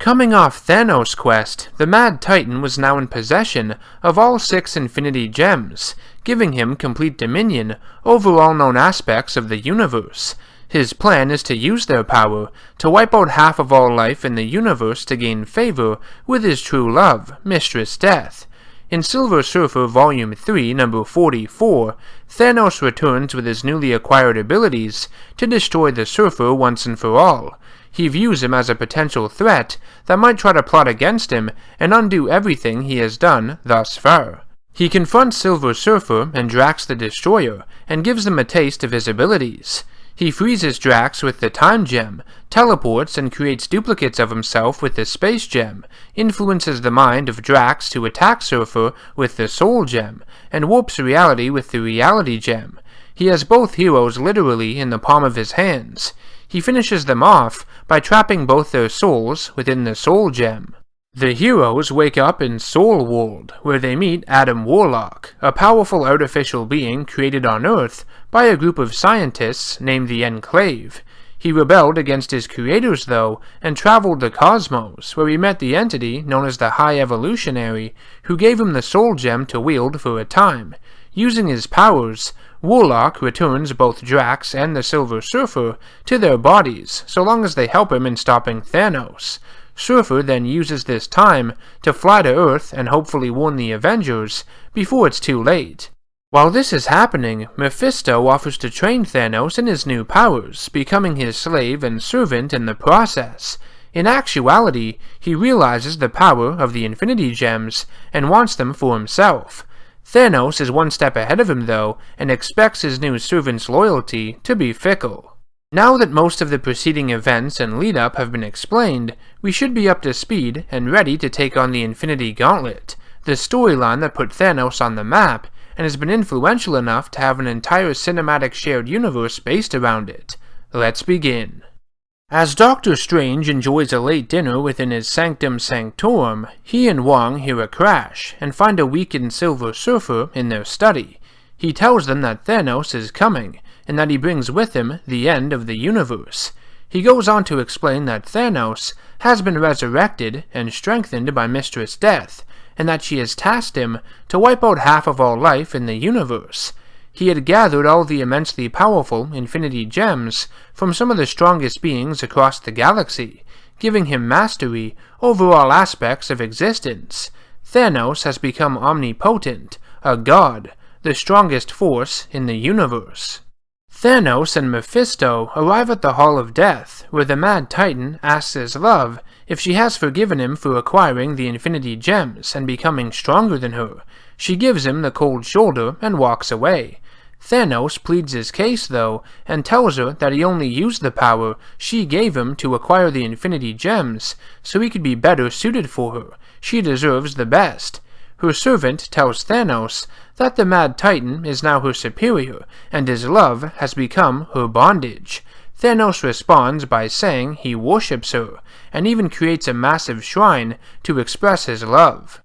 Coming off Thanos' quest, the Mad Titan was now in possession of all 6 Infinity Gems, giving him complete dominion over all known aspects of the universe. His plan is to use their power to wipe out half of all life in the universe to gain favor with his true love, Mistress Death. In Silver Surfer Volume 3, number 44, Thanos returns with his newly acquired abilities to destroy the Surfer once and for all. He views him as a potential threat that might try to plot against him and undo everything he has done thus far. He confronts Silver Surfer and Drax the Destroyer and gives them a taste of his abilities. He freezes Drax with the Time Gem, teleports and creates duplicates of himself with the Space Gem, influences the mind of Drax to attack Surfer with the Soul Gem, and warps reality with the Reality Gem. He has both heroes literally in the palm of his hands. He finishes them off by trapping both their souls within the Soul Gem. The heroes wake up in Soul World, where they meet Adam Warlock, a powerful artificial being created on Earth by a group of scientists named the Enclave. He rebelled against his creators, though, and traveled the cosmos, where he met the entity known as the High Evolutionary, who gave him the Soul Gem to wield for a time. Using his powers, Warlock returns both Drax and the Silver Surfer to their bodies, so long as they help him in stopping Thanos. Surfer then uses this time to fly to Earth and hopefully warn the Avengers before it's too late. While this is happening, Mephisto offers to train Thanos in his new powers, becoming his slave and servant in the process. In actuality, he realizes the power of the Infinity Gems and wants them for himself. Thanos is one step ahead of him, though, and expects his new servant's loyalty to be fickle. Now that most of the preceding events and lead-up have been explained, we should be up to speed and ready to take on the Infinity Gauntlet, the storyline that put Thanos on the map and has been influential enough to have an entire cinematic shared universe based around it. Let's begin. As Doctor Strange enjoys a late dinner within his Sanctum Sanctorum, he and Wong hear a crash and find a weakened Silver Surfer in their study. He tells them that Thanos is coming, and that he brings with him the end of the universe. He goes on to explain that Thanos has been resurrected and strengthened by Mistress Death, and that she has tasked him to wipe out half of all life in the universe. He had gathered all the immensely powerful Infinity Gems from some of the strongest beings across the galaxy, giving him mastery over all aspects of existence. Thanos has become omnipotent, a god, the strongest force in the universe. Thanos and Mephisto arrive at the Hall of Death, where the Mad Titan asks his love if she has forgiven him for acquiring the Infinity Gems and becoming stronger than her. She gives him the cold shoulder and walks away. Thanos pleads his case, though, and tells her that he only used the power she gave him to acquire the Infinity Gems so he could be better suited for her. She deserves the best. Her servant tells Thanos that the Mad Titan is now her superior, and his love has become her bondage. Thanos responds by saying he worships her, and even creates a massive shrine to express his love.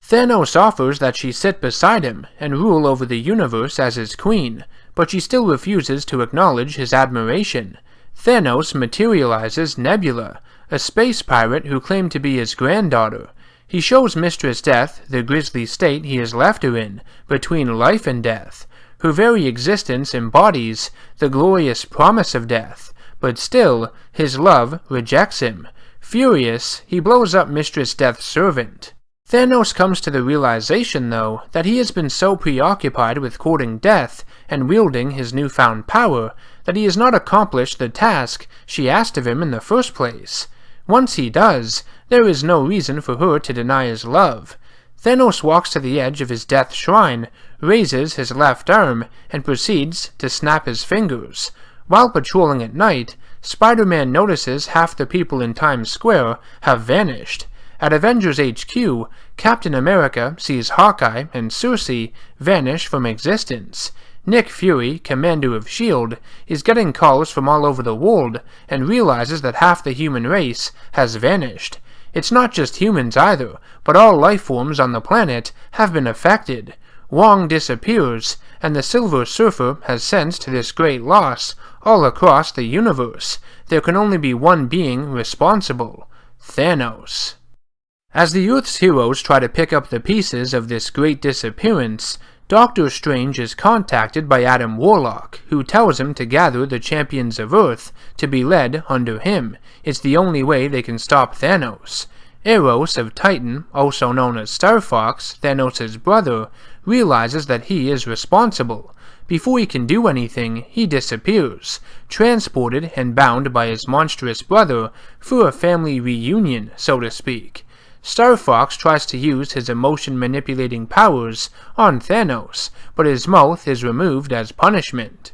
Thanos offers that she sit beside him and rule over the universe as his queen, but she still refuses to acknowledge his admiration. Thanos materializes Nebula, a space pirate who claimed to be his granddaughter. He shows Mistress Death the grisly state he has left her in, between life and death. Her very existence embodies the glorious promise of death, but still his love rejects him. Furious, he blows up Mistress Death's servant. Thanos comes to the realization, though, that he has been so preoccupied with courting death and wielding his newfound power that he has not accomplished the task she asked of him in the first place. Once he does, there is no reason for her to deny his love. Thanos walks to the edge of his death shrine, raises his left arm, and proceeds to snap his fingers. While patrolling at night, Spider-Man notices half the people in Times Square have vanished. At Avengers HQ, Captain America sees Hawkeye and Circe vanish from existence. Nick Fury, commander of S.H.I.E.L.D., is getting calls from all over the world and realizes that half the human race has vanished. It's not just humans either, but all life forms on the planet have been affected. Wong disappears, and the Silver Surfer has sensed this great loss all across the universe. There can only be one being responsible. Thanos. As the Earth's heroes try to pick up the pieces of this great disappearance, Doctor Strange is contacted by Adam Warlock, who tells him to gather the champions of Earth to be led under him. It's the only way they can stop Thanos. Eros of Titan, also known as Star Fox, Thanos' brother, realizes that he is responsible. Before he can do anything, he disappears, transported and bound by his monstrous brother for a family reunion, so to speak. Star Fox tries to use his emotion-manipulating powers on Thanos, but his mouth is removed as punishment.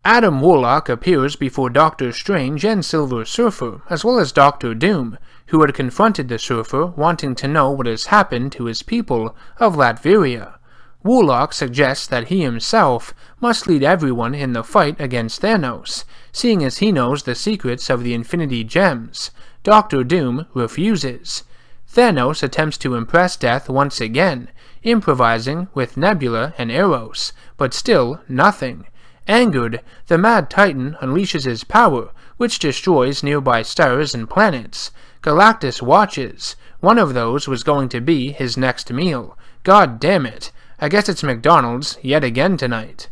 Adam Warlock appears before Doctor Strange and Silver Surfer, as well as Doctor Doom, who had confronted the Surfer, wanting to know what has happened to his people of Latveria. Warlock suggests that he himself must lead everyone in the fight against Thanos, seeing as he knows the secrets of the Infinity Gems. Doctor Doom refuses. Thanos attempts to impress Death once again, improvising with Nebula and Eros, but still nothing. Angered, the Mad Titan unleashes his power, which destroys nearby stars and planets. Galactus watches. One of those was going to be his next meal. God damn it. I guess it's McDonald's yet again tonight.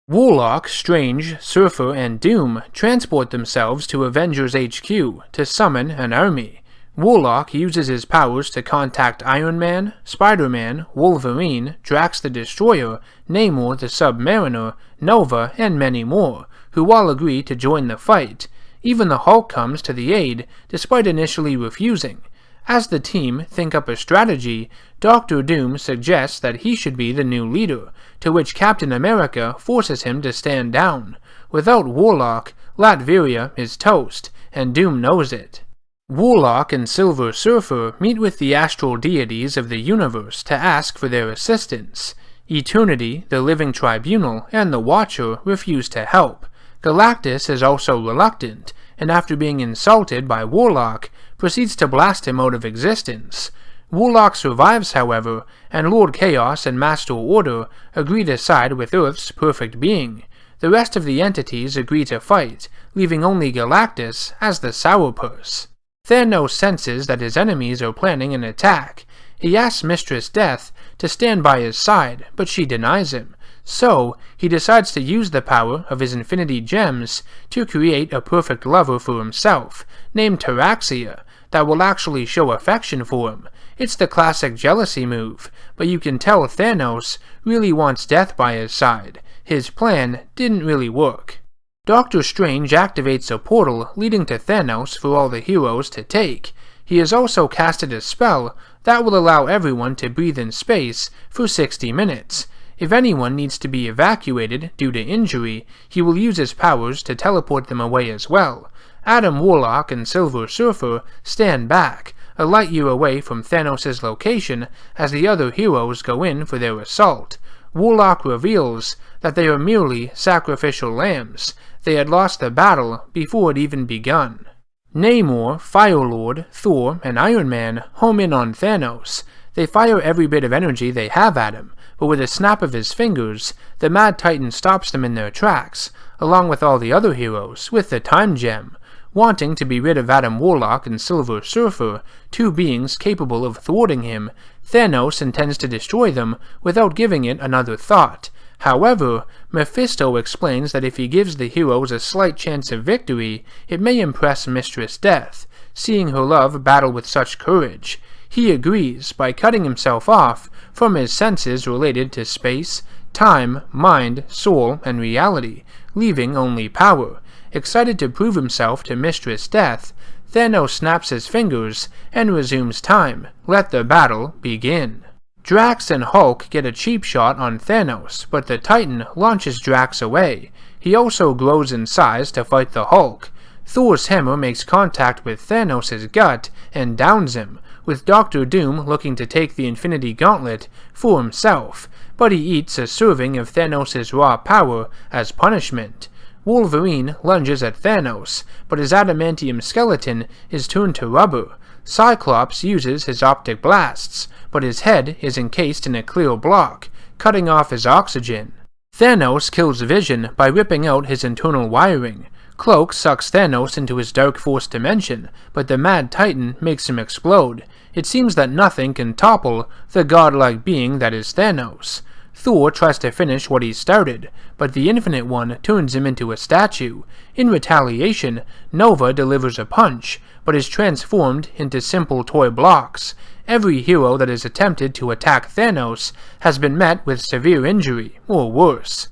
Warlock, Strange, Surfer, and Doom transport themselves to Avengers HQ to summon an army. Warlock uses his powers to contact Iron Man, Spider-Man, Wolverine, Drax the Destroyer, Namor the Submariner, Nova, and many more, who all agree to join the fight. Even the Hulk comes to the aid, despite initially refusing. As the team think up a strategy, Doctor Doom suggests that he should be the new leader, to which Captain America forces him to stand down. Without Warlock, Latveria is toast, and Doom knows it. Warlock and Silver Surfer meet with the astral deities of the universe to ask for their assistance. Eternity, the Living Tribunal, and the Watcher refuse to help. Galactus is also reluctant, and after being insulted by Warlock, proceeds to blast him out of existence. Warlock survives, however, and Lord Chaos and Master Order agree to side with Earth's perfect being. The rest of the entities agree to fight, leaving only Galactus as the sourpuss. Thanos senses that his enemies are planning an attack. He asks Mistress Death to stand by his side, but she denies him. So, he decides to use the power of his Infinity Gems to create a perfect lover for himself, named Taraxia, that will actually show affection for him. It's the classic jealousy move, but you can tell Thanos really wants Death by his side. His plan didn't really work. Doctor Strange activates a portal leading to Thanos for all the heroes to take. He has also casted a spell that will allow everyone to breathe in space for 60 minutes. If anyone needs to be evacuated due to injury, he will use his powers to teleport them away as well. Adam Warlock and Silver Surfer stand back, a light year away from Thanos' location as the other heroes go in for their assault. Warlock reveals that they are merely sacrificial lambs. They had lost the battle before it even begun. Namor, Firelord, Thor, and Iron Man home in on Thanos. They fire every bit of energy they have at him, but with a snap of his fingers, the Mad Titan stops them in their tracks, along with all the other heroes, with the Time Gem. Wanting to be rid of Adam Warlock and Silver Surfer, two beings capable of thwarting him, Thanos intends to destroy them without giving it another thought. However, Mephisto explains that if he gives the heroes a slight chance of victory, it may impress Mistress Death, seeing her love battle with such courage. He agrees by cutting himself off from his senses related to space, time, mind, soul, and reality, leaving only power. Excited to prove himself to Mistress Death, Thanos snaps his fingers and resumes time. Let the battle begin. Drax and Hulk get a cheap shot on Thanos, but the Titan launches Drax away. He also grows in size to fight the Hulk. Thor's hammer makes contact with Thanos' gut and downs him, with Doctor Doom looking to take the Infinity Gauntlet for himself, but he eats a serving of Thanos' raw power as punishment. Wolverine lunges at Thanos, but his adamantium skeleton is turned to rubber. Cyclops uses his optic blasts, but his head is encased in a clear block, cutting off his oxygen. Thanos kills Vision by ripping out his internal wiring. Cloak sucks Thanos into his Dark Force dimension, but the Mad Titan makes him explode. It seems that nothing can topple the godlike being that is Thanos. Thor tries to finish what he started, but the Infinite One turns him into a statue. In retaliation, Nova delivers a punch, but is transformed into simple toy blocks. Every hero that has attempted to attack Thanos has been met with severe injury, or worse.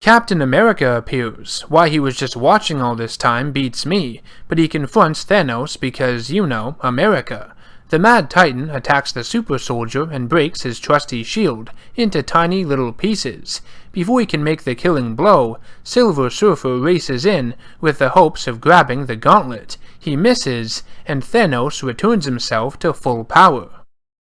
Captain America appears. Why he was just watching all this time beats me, but he confronts Thanos because, you know, America. The Mad Titan attacks the Super Soldier and breaks his trusty shield into tiny little pieces. Before he can make the killing blow, Silver Surfer races in with the hopes of grabbing the Gauntlet. He misses, and Thanos returns himself to full power.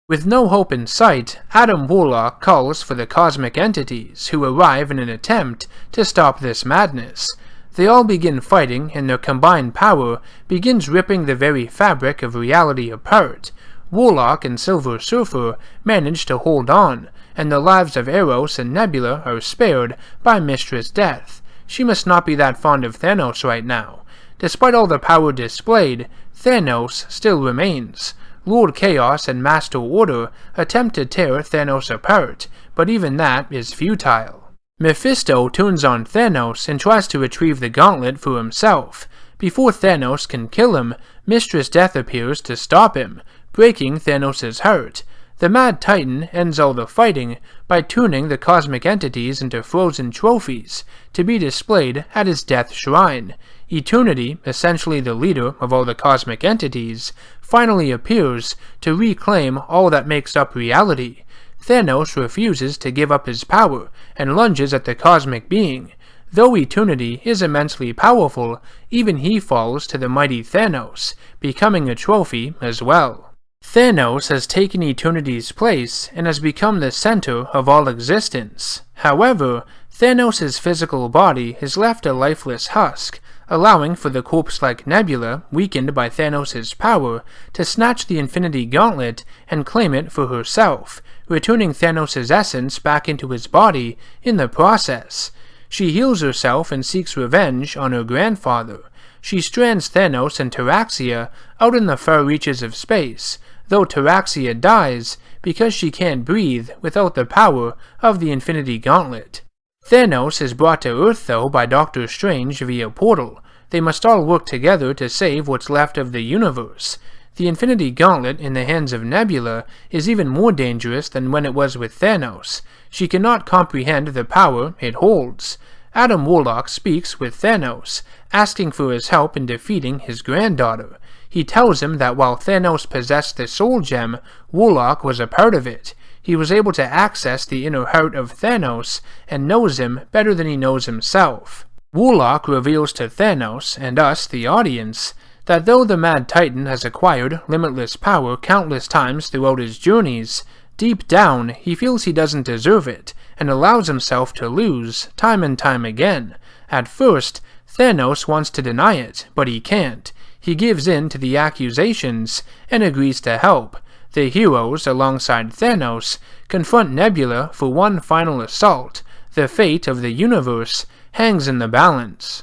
With no hope in sight, Adam Warlock calls for the cosmic entities, who arrive in an attempt to stop this madness. They all begin fighting, and their combined power begins ripping the very fabric of reality apart. Warlock and Silver Surfer manage to hold on, and the lives of Eros and Nebula are spared by Mistress Death. She must not be that fond of Thanos right now. Despite all the power displayed, Thanos still remains. Lord Chaos and Master Order attempt to tear Thanos apart, but even that is futile. Mephisto turns on Thanos and tries to retrieve the Gauntlet for himself. Before Thanos can kill him, Mistress Death appears to stop him, breaking Thanos' heart. The Mad Titan ends all the fighting by turning the cosmic entities into frozen trophies to be displayed at his death shrine. Eternity, essentially the leader of all the cosmic entities, finally appears to reclaim all that makes up reality. Thanos refuses to give up his power and lunges at the cosmic being. Though Eternity is immensely powerful, even he falls to the mighty Thanos, becoming a trophy as well. Thanos has taken Eternity's place and has become the center of all existence. However, Thanos' physical body is left a lifeless husk, allowing for the corpse-like Nebula, weakened by Thanos' power, to snatch the Infinity Gauntlet and claim it for herself, returning Thanos' essence back into his body in the process. She heals herself and seeks revenge on her grandfather. She strands Thanos and Taraxia out in the far reaches of space, though Taraxia dies because she can't breathe without the power of the Infinity Gauntlet. Thanos is brought to Earth, though, by Doctor Strange via portal. They must all work together to save what's left of the universe. The Infinity Gauntlet in the hands of Nebula is even more dangerous than when it was with Thanos. She cannot comprehend the power it holds. Adam Warlock speaks with Thanos, asking for his help in defeating his granddaughter. He tells him that while Thanos possessed the Soul Gem, Warlock was a part of it. He was able to access the inner heart of Thanos and knows him better than he knows himself. Warlock reveals to Thanos, and us, the audience, that though the Mad Titan has acquired limitless power countless times throughout his journeys, deep down he feels he doesn't deserve it, and allows himself to lose time and time again. At first, Thanos wants to deny it, but he can't. He gives in to the accusations and agrees to help. The heroes, alongside Thanos, confront Nebula for one final assault. The fate of the universe hangs in the balance.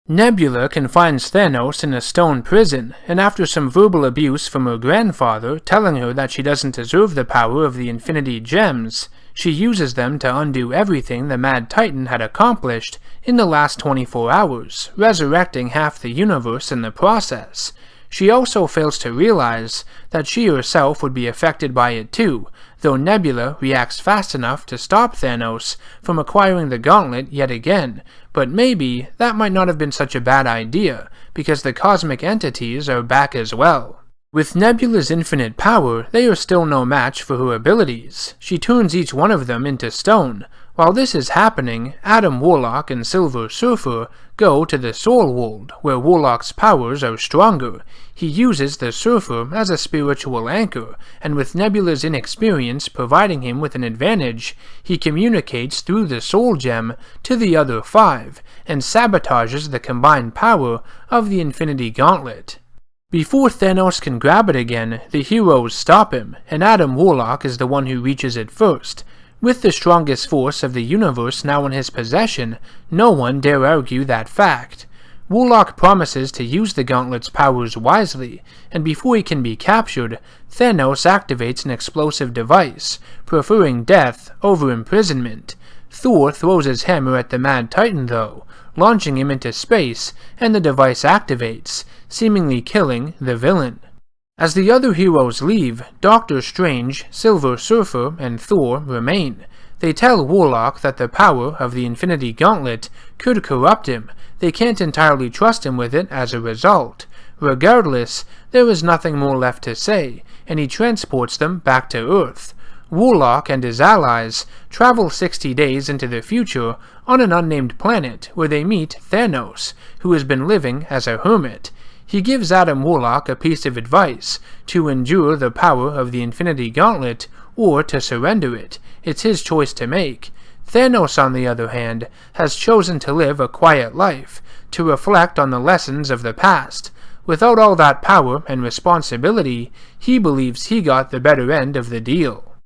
Nebula confines Thanos in a stone prison, and after some verbal abuse from her grandfather, telling her that she doesn't deserve the power of the Infinity Gems, she uses them to undo everything the Mad Titan had accomplished in the last 24 hours, resurrecting half the universe in the process. She also fails to realize that she herself would be affected by it too, though Nebula reacts fast enough to stop Thanos from acquiring the Gauntlet yet again, but maybe that might not have been such a bad idea, because the cosmic entities are back as well. With Nebula's infinite power, they are still no match for her abilities. She turns each one of them into stone. While this is happening, Adam Warlock and Silver Surfer go to the Soul World, where Warlock's powers are stronger. He uses the Surfer as a spiritual anchor, and with Nebula's inexperience providing him with an advantage, he communicates through the Soul Gem to the other 5, and sabotages the combined power of the Infinity Gauntlet. Before Thanos can grab it again, the heroes stop him, and Adam Warlock is the one who reaches it first. With the strongest force of the universe now in his possession, no one dare argue that fact. Warlock promises to use the Gauntlet's powers wisely, and before he can be captured, Thanos activates an explosive device, preferring death over imprisonment. Thor throws his hammer at the Mad Titan though, launching him into space, and the device activates, seemingly killing the villain. As the other heroes leave, Doctor Strange, Silver Surfer, and Thor remain. They tell Warlock that the power of the Infinity Gauntlet could corrupt him. They can't entirely trust him with it as a result. Regardless, there is nothing more left to say, and he transports them back to Earth. Warlock and his allies travel 60 days into the future on an unnamed planet where they meet Thanos, who has been living as a hermit. He gives Adam Warlock a piece of advice: to endure the power of the Infinity Gauntlet or to surrender it. It's his choice to make. Thanos, on the other hand, has chosen to live a quiet life, to reflect on the lessons of the past. Without all that power and responsibility, he believes he got the better end of the deal.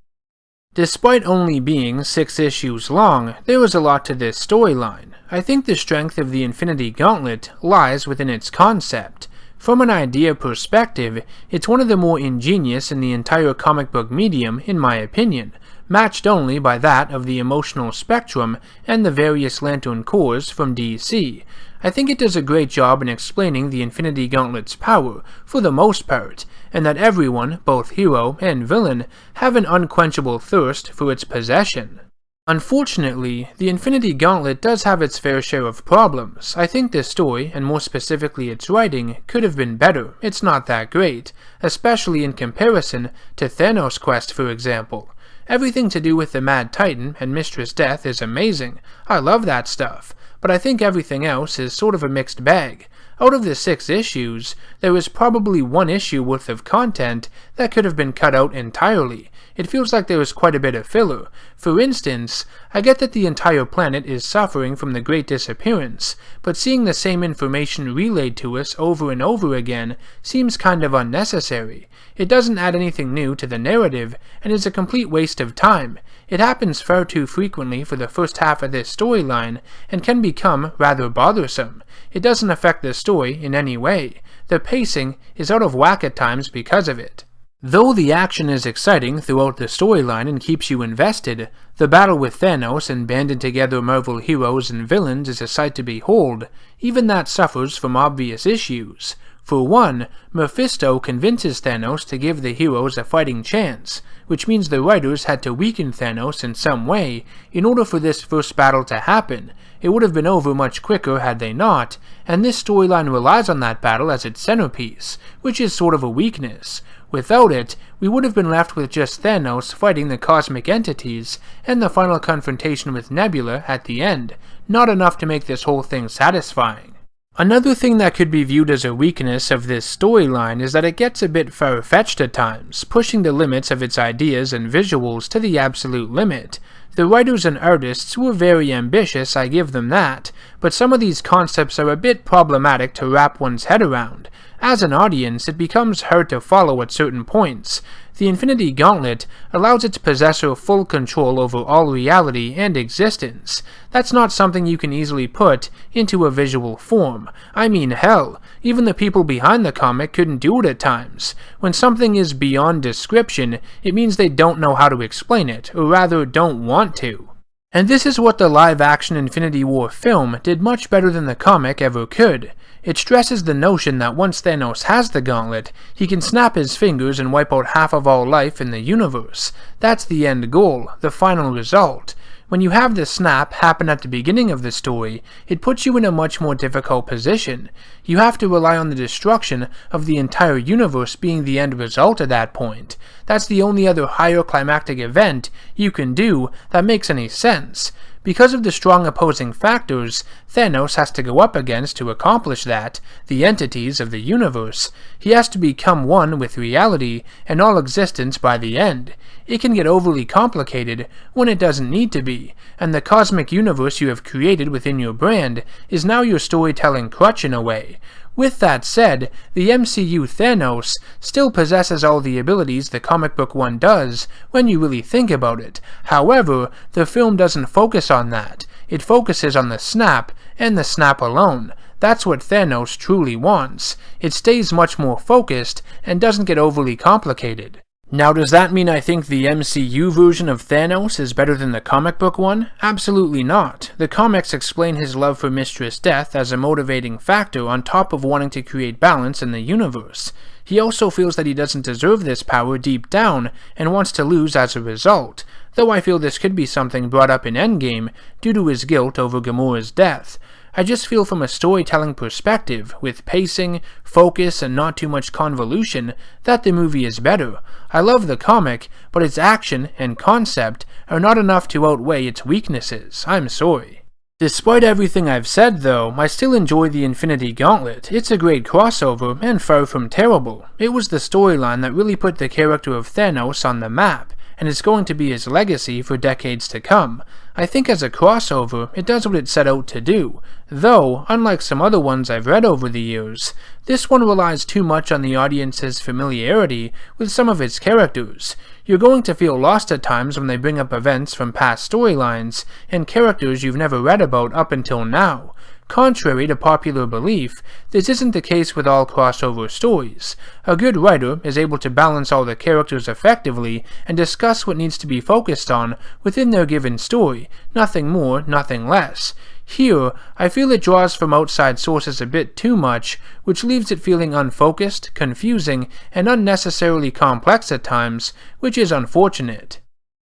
Despite only being 6 issues long, there was a lot to this storyline. I think the strength of the Infinity Gauntlet lies within its concept. From an idea perspective, it's one of the more ingenious in the entire comic book medium, in my opinion, matched only by that of the emotional spectrum and the various Lantern Corps from DC. I think it does a great job in explaining the Infinity Gauntlet's power, for the most part, and that everyone, both hero and villain, have an unquenchable thirst for its possession. Unfortunately, the Infinity Gauntlet does have its fair share of problems. I think this story, and more specifically its writing, could have been better. It's not that great, especially in comparison to Thanos' quest, for example. Everything to do with the Mad Titan and Mistress Death is amazing. I love that stuff, but I think everything else is sort of a mixed bag. Out of the 6 issues, there is probably 1 issue worth of content that could have been cut out entirely. It feels like there is quite a bit of filler. For instance, I get that the entire planet is suffering from the Great Disappearance, but seeing the same information relayed to us over and over again seems kind of unnecessary. It doesn't add anything new to the narrative, and is a complete waste of time. It happens far too frequently for the first half of this storyline, and can become rather bothersome. It doesn't affect the story in any way. The pacing is out of whack at times because of it. Though the action is exciting throughout the storyline and keeps you invested, the battle with Thanos and banded together Marvel heroes and villains is a sight to behold. Even that suffers from obvious issues. For one, Mephisto convinces Thanos to give the heroes a fighting chance, which means the writers had to weaken Thanos in some way in order for this first battle to happen. It would have been over much quicker had they not, and this storyline relies on that battle as its centerpiece, which is sort of a weakness. Without it, we would have been left with just Thanos fighting the cosmic entities, and the final confrontation with Nebula at the end, not enough to make this whole thing satisfying. Another thing that could be viewed as a weakness of this storyline is that it gets a bit far-fetched at times, pushing the limits of its ideas and visuals to the absolute limit. The writers and artists were very ambitious, I give them that, but some of these concepts are a bit problematic to wrap one's head around. As an audience, it becomes hard to follow at certain points. The Infinity Gauntlet allows its possessor full control over all reality and existence. That's not something you can easily put into a visual form. I mean, hell, even the people behind the comic couldn't do it at times. When something is beyond description, it means they don't know how to explain it, or rather don't want to. And this is what the live-action Infinity War film did much better than the comic ever could. It stresses the notion that once Thanos has the gauntlet, he can snap his fingers and wipe out half of all life in the universe. That's the end goal, the final result. When you have the snap happen at the beginning of the story, it puts you in a much more difficult position. You have to rely on the destruction of the entire universe being the end result at that point. That's the only other higher climactic event you can do that makes any sense. Because of the strong opposing factors Thanos has to go up against to accomplish that, the entities of the universe, he has to become one with reality and all existence by the end. It can get overly complicated when it doesn't need to be, and the cosmic universe you have created within your brand is now your storytelling crutch in a way. With that said, the MCU Thanos still possesses all the abilities the comic book one does when you really think about it. However, the film doesn't focus on that. It focuses on the snap, and the snap alone. That's what Thanos truly wants. It stays much more focused and doesn't get overly complicated. Now, does that mean I think the MCU version of Thanos is better than the comic book one? Absolutely not. The comics explain his love for Mistress Death as a motivating factor on top of wanting to create balance in the universe. He also feels that he doesn't deserve this power deep down and wants to lose as a result, though I feel this could be something brought up in Endgame due to his guilt over Gamora's death. I just feel from a storytelling perspective, with pacing, focus, and not too much convolution, that the movie is better. I love the comic, but its action and concept are not enough to outweigh its weaknesses. I'm sorry. Despite everything I've said though, I still enjoy the Infinity Gauntlet. It's a great crossover, and far from terrible. It was the storyline that really put the character of Thanos on the map, and it's going to be his legacy for decades to come. I think as a crossover, it does what it set out to do, though, unlike some other ones I've read over the years, this one relies too much on the audience's familiarity with some of its characters. You're going to feel lost at times when they bring up events from past storylines and characters you've never read about up until now. Contrary to popular belief, this isn't the case with all crossover stories. A good writer is able to balance all the characters effectively and discuss what needs to be focused on within their given story, nothing more, nothing less. Here, I feel it draws from outside sources a bit too much, which leaves it feeling unfocused, confusing, and unnecessarily complex at times, which is unfortunate.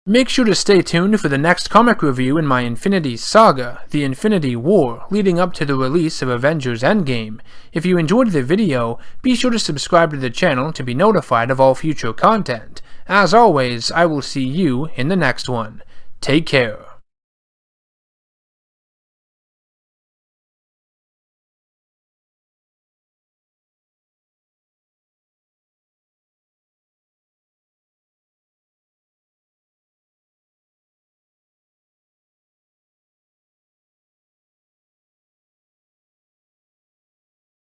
Make sure to stay tuned for the next comic review in my Infinity Saga, the Infinity War, leading up to the release of Avengers Endgame. If you enjoyed the video, be sure to subscribe to the channel to be notified of all future content. As always, I will see you in the next one. Take care.